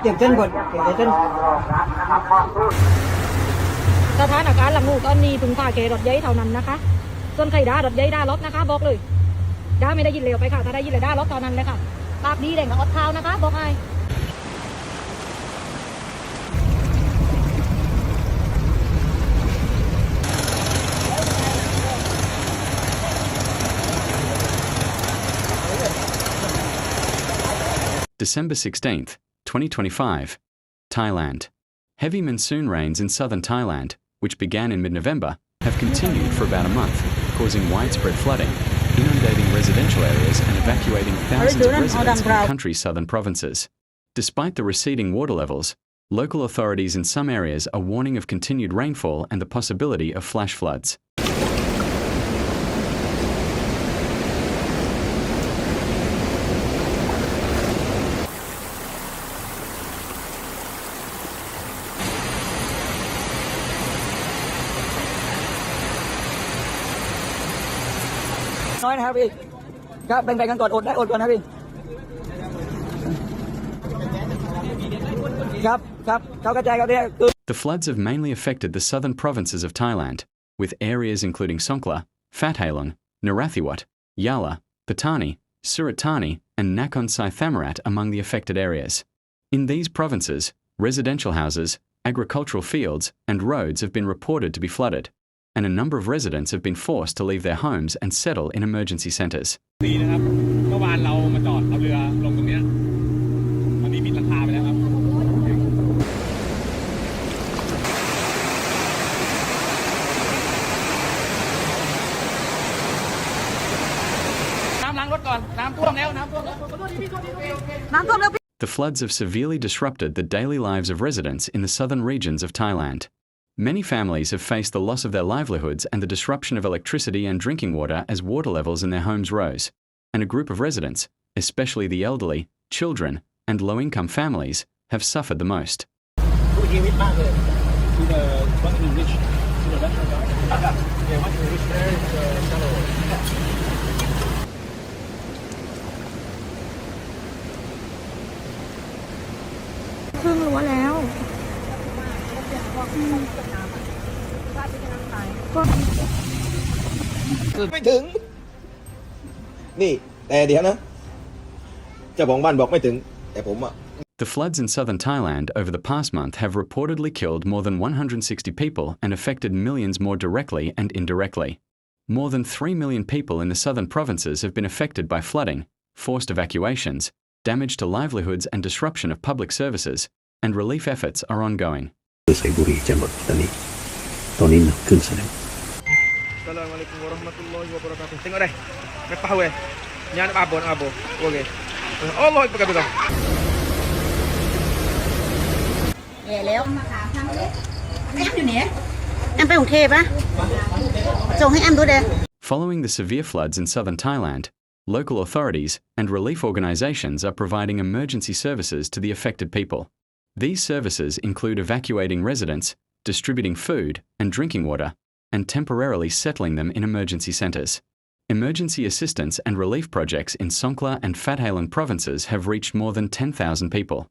เตรียมเส้นก่อนเตรียมเส้นสถานการณ์หลังงูตอนนี้พึงพาเกรถย้ายเท่านั้นนะคะส่วนใครด่ารถย้ายด่ารถนะคะบอกเลยด่าไม่ได้ยินเร็วไปค่ะถ้าได้ยินเลยด่ารถตอนนั้นเลยค่ะปากดีแดงกับอดเท้านะคะบอกให้ December 16th, 2025, Thailand. Heavy monsoon rains in southern Thailand, which began in mid-November, have continued for about a month, causing widespread flooding, inundating residential areas and evacuating thousands of residents from the country's southern provinces. Despite the receding water levels, local authorities in some areas are warning of continued rainfall and the possibility of flash floods. The floods have mainly affected the southern provinces of Thailand, with areas including Songkhla, Phathalung, Narathiwat, Yala, Pattani, Surat Thani, and Nakhon Sai Thammarat among the affected areas. In these provinces, residential houses, agricultural fields, and roads have been reported to be flooded, and a number of residents have been forced to leave their homes and settle in emergency centres. ดีนะครับเมื่อวานเรามาจอดเอาเรือลงตรงนี้ตอนนี้ปิดราคาไปแล้วครับน้ำล้างรถก่อนน้ำท่วมแล้วน้ำท่วมแล้ว The floods have severely disrupted the daily lives of residents in the southern regions of Thailand. Many families have faced the loss of their livelihoods and the disruption of electricity and drinking water as water levels in their homes rose, and a group of residents, especially the elderly, children, and low-income families, have suffered the most. The floods in southern Thailand over the past month have reportedly killed more than 160 people and affected millions more directly and indirectly. More than 3 million people in the southern provinces have been affected by flooding, forced evacuations, damage to livelihoods and disruption of public services, and relief efforts are ongoing. Assalamualaikum warahmatullahi wabarakatuh. Tengok dah. Lepas weh. Yang nak abon abo. Okey. Allah Akbar betul. แล้วมาถามทางนี้แอมอยู่เนี่ยแอมไปกรุงเทพอ่ะส่งให้แอมดูเด้ Following the severe floods in southern Thailand, local authorities and relief organisations are providing emergency services to the affected people. These services include evacuating residents, distributing food and drinking water, and temporarily settling them in emergency centres. Emergency assistance and relief projects in Songkhla and Phathalung provinces have reached more than 10,000 people.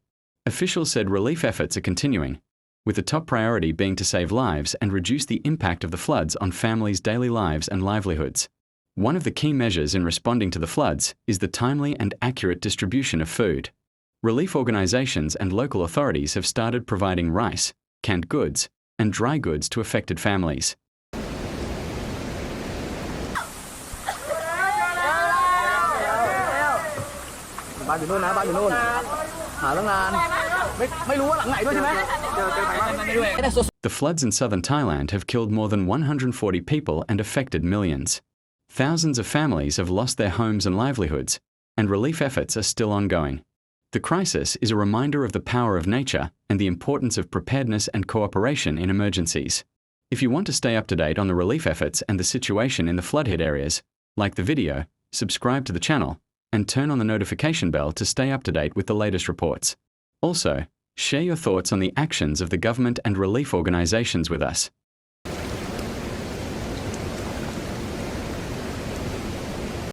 Officials said relief efforts are continuing, with the top priority being to save lives and reduce the impact of the floods on families' daily lives and livelihoods. One of the key measures in responding to the floods is the timely and accurate distribution of food. Relief organisations and local authorities have started providing rice, canned goods, and dry goods to affected families. The floods in southern Thailand have killed more than 140 people and affected millions. Thousands of families have lost their homes and livelihoods, and relief efforts are still ongoing. The crisis is a reminder of the power of nature and the importance of preparedness and cooperation in emergencies. If you want to stay up to date on the relief efforts and the situation in the flood-hit areas, like the video, subscribe to the channel, and turn on the notification bell to stay up to date with the latest reports. Also, share your thoughts on the actions of the government and relief organisations with us.